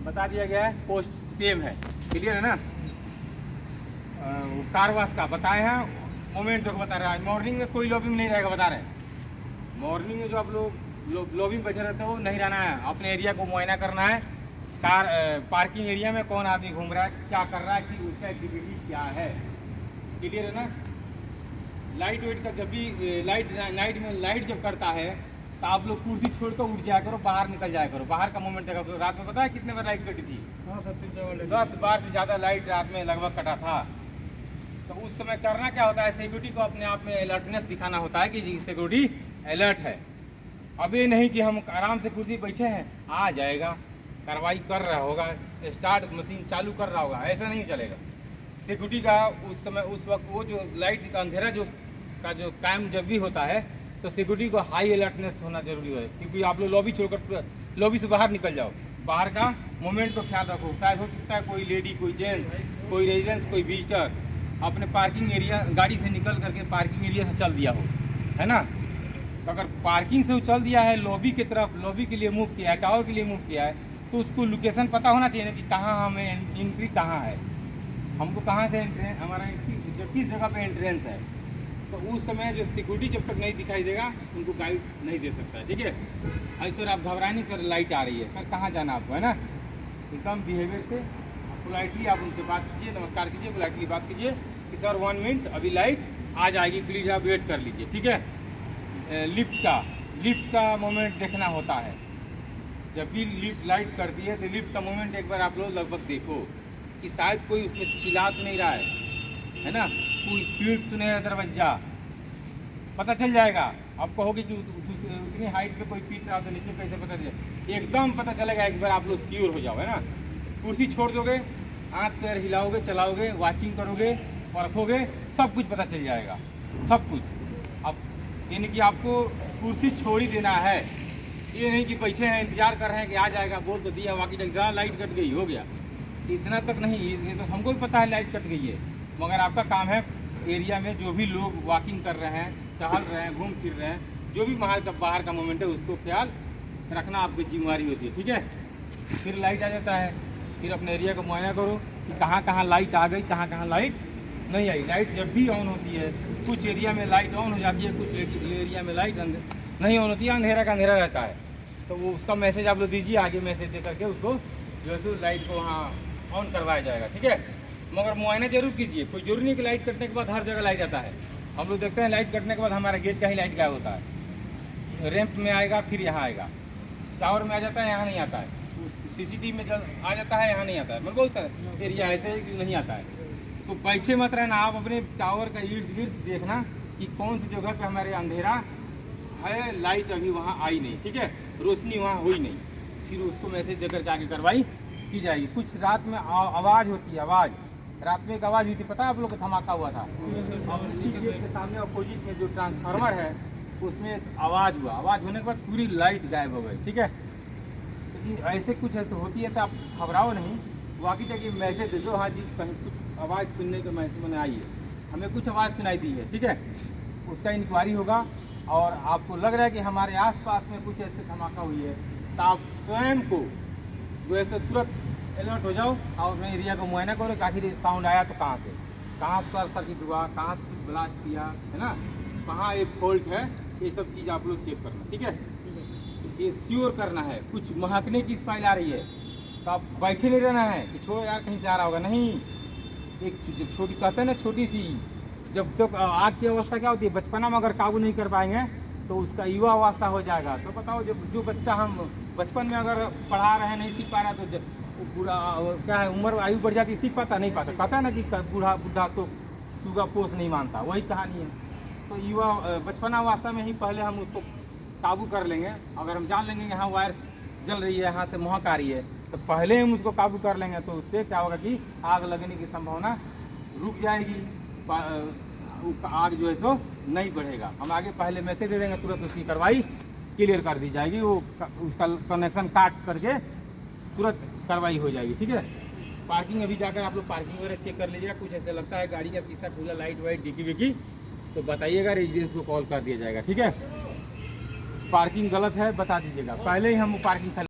बता दिया गया है, पोस्ट सेम है, क्लियर है ना। कार वाश का बताए हैं, मोमेंट देखो बता रहा है। मॉर्निंग में कोई लॉबिंग नहीं रहेगा, बता रहे हैं। मॉर्निंग में जो आप लोग लॉबी में बैठे रहते हो नहीं रहना है, अपने एरिया को मुआयना करना है। कार पार्किंग एरिया में कौन आदमी घूम रहा है, क्या कर रहा है, कि उसका एक्टिविटी क्या है, क्लियर है ना। लाइट वेट का जब भी नाइट में लाइट जब करता है तो आप लोग कुर्सी छोड़कर उठ जाया करो, बाहर निकल जाया करो, बाहर का मोमेंट देखा करो। रात में पता है कितने बार लाइट कटी थी? 10 बार से ज़्यादा लाइट रात में लगभग कटा था। तो उस समय करना क्या होता है, सिक्योरिटी को अपने आप में अलर्टनेस दिखाना होता है कि जी सिक्योरिटी अलर्ट है। अब ये नहीं कि हम आराम से कुर्सी बैठे हैं, आ जाएगा, कार्रवाई कर रहा होगा, स्टार्ट मशीन चालू कर रहा होगा, ऐसा नहीं चलेगा। सिक्योरिटी का उस समय उस वक्त वो जो लाइट का अंधेरा जो काम जब भी होता है तो सिक्योरिटी को हाई अलर्टनेस होना जरूरी है, क्योंकि आप लोग लॉबी छोड़कर लॉबी से बाहर निकल जाओ, बाहर का मोमेंट को ख्याल रखो। शायद हो सकता है कोई लेडी, कोई जेंट्स, कोई रेजिडेंस, कोई विजिटर अपने पार्किंग एरिया गाड़ी से निकल करके पार्किंग एरिया से चल दिया हो, है ना। तो अगर पार्किंग से वो चल दिया है लॉबी की तरफ, लॉबी के लिए मूव किया है, टावर के लिए मूव किया है, तो उसको लोकेशन पता होना चाहिए ना कि कहाँ हमें एंट्री कहाँ है, हमको कहाँ से एंट्रेंस, हमारा किस जगह पे एंट्रेंस है। तो उस समय जो सिक्योरिटी जब तक नहीं दिखाई देगा उनको गाइड नहीं दे सकता है, ठीक है। अरे सर आप घबराए नहीं, सर लाइट आ रही है, सर कहाँ जाना आपको, है ना। एकदम बिहेवियर से पोलाइटली आप उनसे बात कीजिए, नमस्कार कीजिए, पोलाइटली बात कीजिए कि सर 1 मिनट अभी लाइट आ जाएगी, प्लीज़ आप वेट कर लीजिए, ठीक है। लिफ्ट का मोमेंट देखना होता है। जब भी लिफ्ट लाइट करती है तो लिफ्ट का मोमेंट एक बार आप लोग लगभग देखो कि शायद कोई उसमें चिल्ला तो नहीं रहा है ना, कोई पीड़ तो नहीं रहा दरवाजा, पता चल जाएगा। आप कहोगे कि उतनी हाइट पे कोई पीट रहा हो तो नीचे कैसे पता चले, एकदम पता चलेगा एक बार आप लोग श्योर हो जाओ, है ना। कुर्सी छोड़ दोगे, हाथ पैर हिलाओगे, चलाओगे, वॉचिंग करोगे, परखोगे, सब कुछ पता चल जाएगा, सब कुछ। अब यानी कि आपको कुर्सी छोड़ ही देना है, ये नहीं कि बैठे हैं इंतजार कर रहे हैं कि आ जाएगा, बोल तो दिया वाकी जहाँ लाइट कट गई हो गया, इतना तक नहीं। ये तो हमको भी पता है लाइट कट गई है, मगर आपका काम है एरिया में जो भी लोग वॉकिंग कर रहे हैं, टहल रहे हैं, घूम फिर रहे हैं, जो भी बाहर का मोमेंट है उसको ख्याल रखना आपकी जिम्मेवारी होती है, ठीक है। फिर लाइट आ जाता है, फिर अपने एरिया को मुआयना करो कि कहाँ कहाँ लाइट आ गई, कहाँ कहाँ लाइट नहीं आई। लाइट जब भी ऑन होती है, कुछ एरिया में लाइट ऑन हो जाती है, कुछ एरिया में लाइट नहीं ऑन होती है, अंधेरा का अंधेरा रहता है। तो वो उसका मैसेज आप लोग दीजिए, आगे मैसेज दे करके उसको जो है लाइट को वहाँ ऑन करवाया जाएगा, ठीक है। मगर मुआयना जरूर कीजिए, कोई जरूरी नहीं कि लाइट कटने के बाद हर जगह लाइट आता है। हम लोग देखते हैं लाइट कटने के बाद हमारा गेट का ही लाइट गायब होता है, रैंप में आएगा, फिर यहाँ आएगा, टावर में आ जाता है, यहाँ नहीं आता है, CCTV में जब आ जाता है, यहाँ नहीं आता है। मतलब बहुत सारा एरिया ऐसे नहीं आता है। तो बैठे मत रहना, आप अपने टावर का इर्द गिर्द देखना कि कौन सी जगह पर हमारे अंधेरा है, लाइट अभी वहाँ आई नहीं, ठीक है, रोशनी वहाँ हुई नहीं, फिर उसको मैसेज देकर के आगे कार्रवाई की जाएगी। कुछ रात में आवाज़ होती है, आवाज़ रात में एक आवाज़ हुई थी, पता है आप लोग को, धमाका हुआ था और उसी गेट के सामने अपोजिट में जो ट्रांसफार्मर है उसमें आवाज़ हुआ, आवाज़ होने के बाद पूरी लाइट गायब हो गई, ठीक है। तो ऐसे कुछ ऐसे होती है तो आप घबराओ नहीं, वाकई टकी मैसेज दे दो, हाँ जी कहीं कुछ आवाज़ सुनने का मैसेज मैंने आई है, हमें कुछ आवाज़ सुनाई दी है, ठीक है। उसका इंक्वायरी होगा और आपको लग रहा है कि हमारे आसपास में कुछ ऐसे धमाका हुई है तो आप स्वयं को जो ऐसे तुरंत अलर्ट हो जाओ और अपने एरिया को मुआयना करो कि आखिर साउंड आया तो कहाँ से, कहाँ शॉर्ट सर्किट हुआ, कहाँ से कुछ ब्लास्ट किया, है ना, कहाँ एक फॉल्ट है, ये सब चीज़ आप लोग चेक करना, ठीक है। ये श्योर करना है। कुछ महकने की स्मेल आ रही है तो आप बैठे नहीं रहना है कि छोड़ो यार कहीं से आ रहा होगा, नहीं। एक जब छोटी कहते हैं ना, छोटी सी जब तक आग की अवस्था क्या होती है, बचपना में अगर काबू नहीं कर पाएंगे तो उसका युवा अवस्था हो जाएगा। तो बताओ जब जो बच्चा हम बचपन में अगर पढ़ा रहे हैं नहीं सीख पा रहा तो पूरा क्या है, उम्र आयु बढ़ जाती, सीख पाता नहीं पाता, कहता है ना कि बुढ़ा सुगा पोष नहीं मानता, वही कहानी है। तो युवा बचपना अवस्था में ही पहले हम उसको काबू कर लेंगे। अगर हम जान लेंगे कि यहाँ वायर जल रही है, यहाँ से महक आ रही है, तो पहले हम उसको काबू कर लेंगे तो उससे क्या होगा कि आग लगने की संभावना रुक जाएगी, आग जो है तो नहीं बढ़ेगा। हम आगे पहले मैसेज दे देंगे, तुरंत उसकी कार्रवाई क्लियर कर दी जाएगी, वो उसका कनेक्शन काट करके तुरंत कार्रवाई हो जाएगी, ठीक है। पार्किंग अभी जाकर आप लोग पार्किंग वगैरह चेक कर लीजिएगा, कुछ ऐसे लगता है गाड़ी का शीशा खुला, लाइट वाइट डिक्की विक्की, तो बताइएगा, रेजिडेंस को कॉल कर दिया जाएगा, ठीक है। पार्किंग गलत है बता दीजिएगा, पहले ही हम पार्किंग